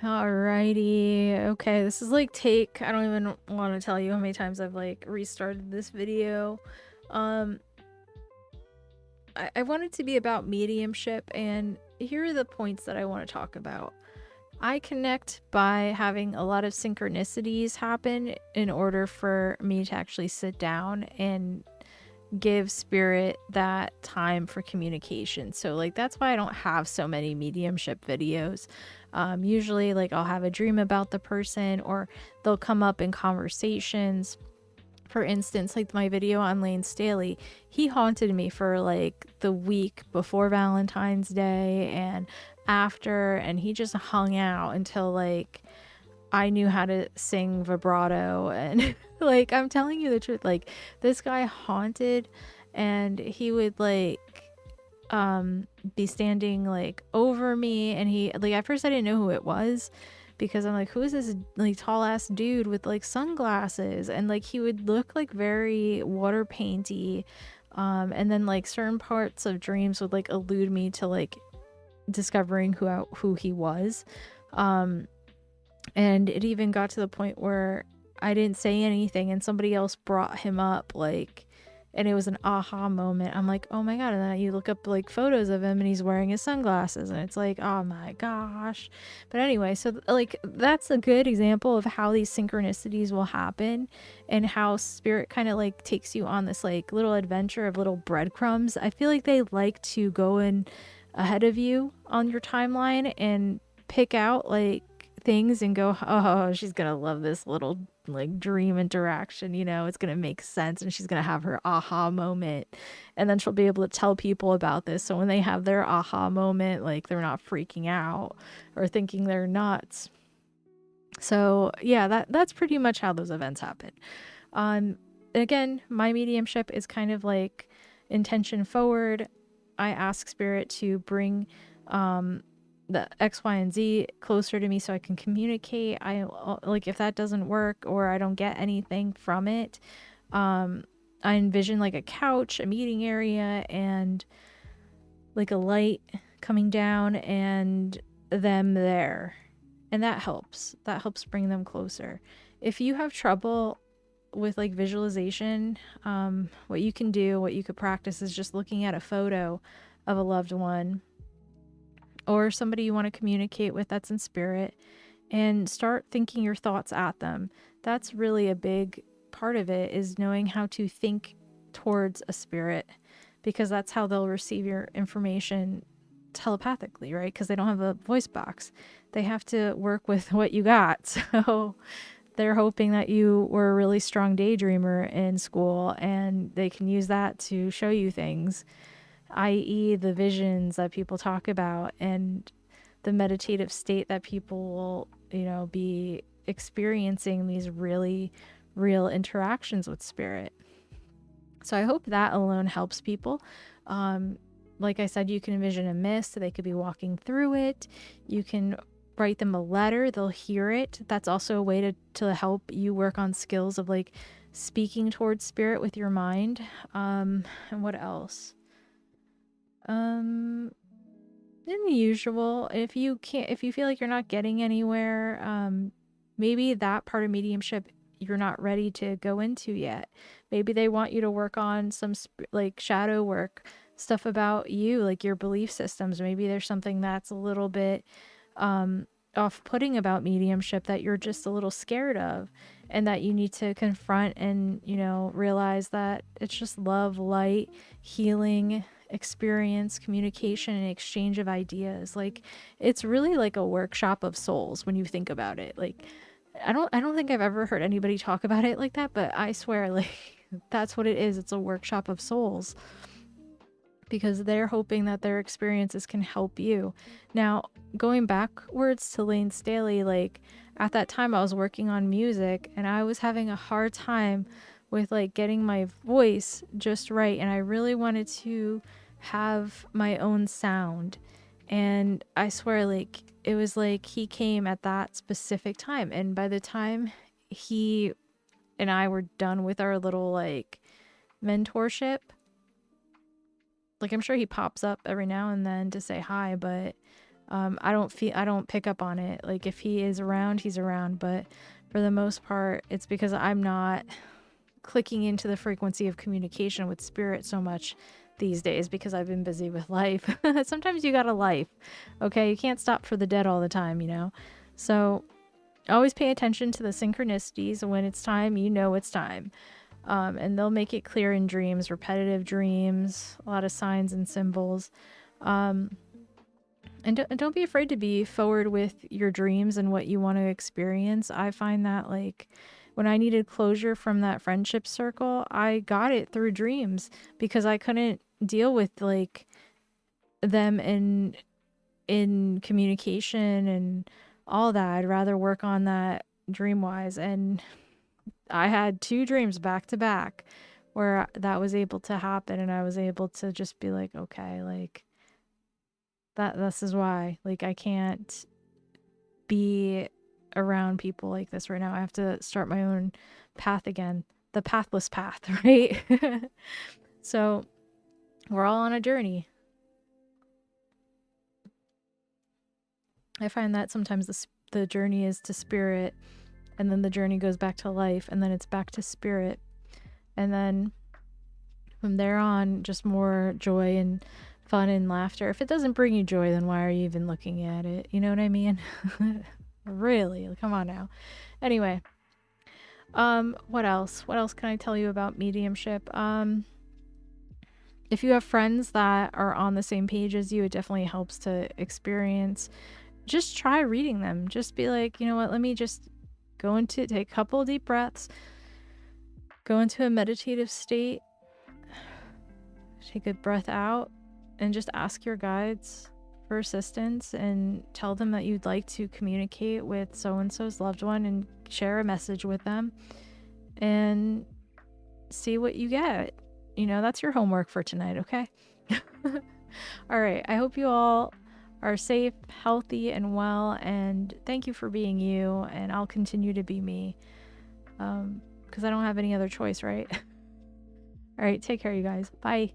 Alrighty. Okay, this is like I don't even want to tell you how many times I've like restarted this video. Um, I want it to be about mediumship, and here are the points that I want to talk about. I connect by having a lot of synchronicities happen in order for me to actually sit down and give spirit that time for communication. So like that's why I don't have so many mediumship videos. Usually like I'll have a dream about the person, or they'll come up in conversations. For instance, like my video on Lane Staley, he haunted me for like the week before Valentine's Day and after, and he just hung out until like I knew how to sing vibrato. And like I'm telling you the truth, like this guy haunted, and he would like be standing like over me, and he like at first I didn't know who it was because I'm like, who is this like tall ass dude with like sunglasses? And like he would look like very water painty. And then like certain parts of dreams would like elude me to like discovering who he was. Um and it even got to the point where I didn't say anything and somebody else brought him up, like, and it was an aha moment. I'm like, oh my God. And then you look up like photos of him and he's wearing his sunglasses and it's like, oh my gosh. But anyway, so like that's a good example of how these synchronicities will happen and how spirit kind of like takes you on this like little adventure of little breadcrumbs. I feel like they like to go in ahead of you on your timeline and pick out like things and go, oh, she's gonna love this little like dream interaction, it's gonna make sense and she's gonna have her aha moment, and then she'll be able to tell people about this, so when they have their aha moment, like they're not freaking out or thinking they're nuts. So yeah, that's pretty much how those events happen. Again, my mediumship is kind of like intention forward. I ask spirit to bring the X, Y, and Z closer to me so I can communicate. I like if that doesn't work or I don't get anything from it, I envision like a couch, a meeting area, and like a light coming down and them there. And that helps. That helps bring them closer. If you have trouble with like visualization, what you can do, what you could practice is just looking at a photo of a loved one or somebody you want to communicate with that's in spirit, and start thinking your thoughts at them. That's really a big part of it, is knowing how to think towards a spirit, because that's how they'll receive your information telepathically, right? Because they don't have a voice box. They have to work with what you got. So they're hoping that you were a really strong daydreamer in school and they can use that to show you things, i.e., the visions that people talk about and the meditative state that people will, be experiencing these really real interactions with spirit. So I hope that alone helps people. Like I said, you can envision a mist, so they could be walking through it. You can write them a letter, they'll hear it. That's also a way to help you work on skills of like speaking towards spirit with your mind. And what else? Um, in the usual, if you feel like you're not getting anywhere, maybe that part of mediumship you're not ready to go into yet. Maybe they want you to work on some like shadow work, stuff about you, like your belief systems. Maybe there's something that's a little bit off-putting about mediumship that you're just a little scared of, and that you need to confront and realize that it's just love, light, healing, experience, communication, and exchange of ideas. Like it's really like a workshop of souls when you think about it. Like I don't think I've ever heard anybody talk about it like that, but I swear like that's what it is. It's a workshop of souls, because they're hoping that their experiences can help you. Now, going backwards to Lane Staley, like at that time I was working on music and I was having a hard time with like getting my voice just right, and I really wanted to have my own sound. And I swear, like it was like he came at that specific time, and by the time he and I were done with our little like mentorship, like I'm sure he pops up every now and then to say hi, but I don't pick up on it. Like if he is around, he's around, but for the most part, it's because I'm not clicking into the frequency of communication with spirit so much these days because I've been busy with life. Sometimes you got a life, okay? You can't stop for the dead all the time, you know? So always pay attention to the synchronicities. When it's time, you know it's time. And they'll make it clear in dreams, repetitive dreams, a lot of signs and symbols. And don't be afraid to be forward with your dreams and what you want to experience. I find that like when I needed closure from that friendship circle, I got it through dreams because I couldn't deal with like them in communication and all that. I'd rather work on that dream wise. And I had 2 dreams back to back where that was able to happen, and I was able to just be like, okay, like this is why, like, I can't be around people like this right now. I have to start my own path again, the pathless path, right? So we're all on a journey. I find that sometimes the journey is to spirit, and then the journey goes back to life, and then it's back to spirit, and then from there on, just more joy and fun and laughter. If it doesn't bring you joy, then why are you even looking at it? You know what I mean? Really? Come on now. Anyway, what else? What else can I tell you about mediumship? If you have friends that are on the same page as you, it definitely helps to experience. Just try reading them. Just be like, you know what? Let me just take a couple deep breaths, go into a meditative state, take a breath out, and just ask your guides for assistance and tell them that you'd like to communicate with so-and-so's loved one and share a message with them and see what you get. You know, that's your homework for tonight, okay? All right. I hope you all are safe, healthy, and well, and thank you for being you, and I'll continue to be me because I don't have any other choice, right? All right. Take care, you guys. Bye.